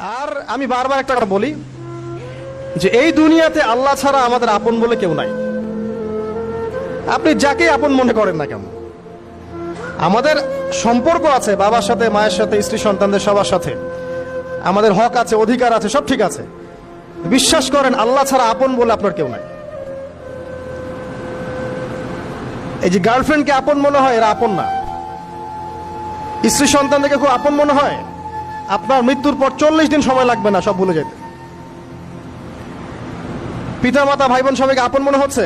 আর আমি বারবার একটা কথা বলি যে এই দুনিয়াতে আল্লাহ ছাড়া আমাদের আপন বলে কেউ নাই। আপনি যাকে আপন মনে করেন না কেন, আমাদের সম্পর্ক আছে বাবার সাথে, মায়ের সাথে, স্ত্রী সন্তানদের সবার সাথে, আমাদের হক আছে, অধিকার আছে, সব ঠিক আছে। বিশ্বাস করেন আল্লাহ ছাড়া আপন বলে আপনার কেউ নাই। এই যে গার্লফ্রেন্ডকে আপন মনে হয়, এরা আপন না। স্ত্রী সন্তানদেরকে খুব আপন মনে হয়, আপনার মৃত্যুর পর 40 দিন সময় লাগবে না সব ভুলে যেতে। পিতা মাতা ভাই বোন সবাইকে আপন মনে হচ্ছে।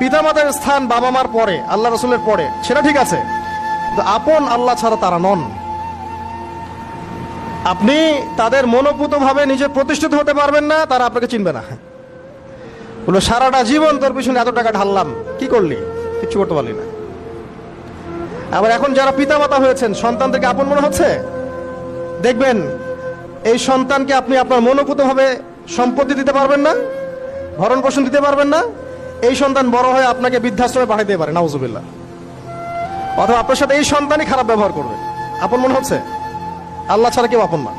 পিতা মাতার স্থান বাবা মার পরে, আল্লাহ রসুলের পরে, সেটা ঠিক আছে, কিন্তু আপন আল্লাহ ছাড়া তারা নন। আপনি তাদের মনোপুত ভাবে নিজে প্রতিষ্ঠিত হতে পারবেন না, তারা আপনাকে চিনবে না। বলো সারাটা জীবন তোর পিছনে এত টাকা ঢাললাম, কি করলি? কিছু করতে পারলি না। আবার এখন যারা পিতা মাতা হয়েছেন, সন্তানদেরকে আপন মনে হচ্ছে, দেখবেন এই সন্তানকে আপনি আপনার মনোপুত ভাবে সম্পত্তি দিতে পারবেন না, ভরণ পোষণ দিতে পারবেন না। এই সন্তান বড় হয়ে আপনাকে বৃদ্ধাশ্রমে পাঠাইতে পারে, নাউজুবিল্লাহ। অথবা আপনার সাথে এই সন্তানই খারাপ ব্যবহার করবে। আপন মনে হচ্ছে? আল্লাহ ছাড়া কেউ আপন না।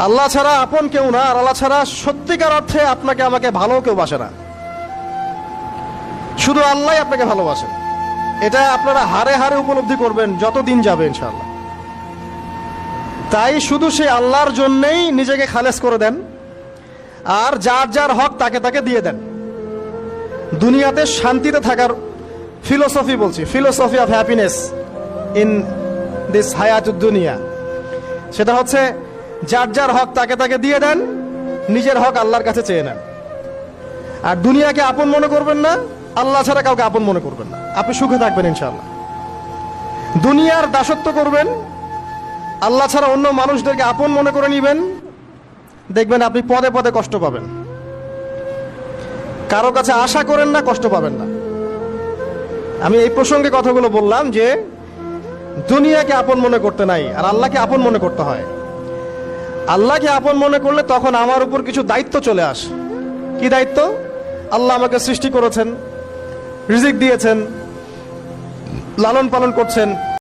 আল্লাহ ছাড়া আপন কেউ না। আর আল্লাহ ছাড়া সত্যিকার অর্থে আপনাকে আমাকে ভালো কেউ বাসে না। শুধু আল্লাহ আপনাকে ভালোবাসেন। এটা আপনারা হারে হারে উপলব্ধি করবেন যত দিন যাবে ইনশাআল্লাহ। তাই শুধু সেই আল্লাহর জন্যই নিজেকে খালেস করে দেন, আর যার যার হক তাকে তাকে দিয়ে দেন। দুনিয়াতে শান্তিতে থাকার ফিলোসফি বলছি, philosophy of happiness in this হায়াতুদ দুনিয়া, সেটা হচ্ছে যার যার হক তাকে তাকে দিয়ে দেন, নিজের হক আল্লাহর কাছে চেয়ে নেন। আর দুনিয়াকে আপন মনে করবেন না, আল্লাহ ছাড়া কাউকে আপন মনে করবেন না। আপনি সুখে থাকবেন ইনশাআল্লাহ। দুনিয়ার দাসত্ব করবেন, আল্লাহ ছাড়া অন্য মানুষদেরকে আপন মনে করে নিবেন, দেখবেন আপনি পদে পদে কষ্ট পাবেন। কারো কাছে আশা করেন না, কষ্ট পাবেন না। আমি এই প্রসঙ্গে কথাগুলো বললাম যে দুনিয়াকে আপন মনে করতে নাই, আর আল্লাহকে আপন মনে করতে হয়। আল্লাহকে আপন মনে করলে তখন আমার উপর কিছু দায়িত্ব চলে আসে। কি দায়িত্ব? আল্লাহ আমাকে সৃষ্টি করেছেন, রিজিক দিয়েছেন, লালন পালন করছেন,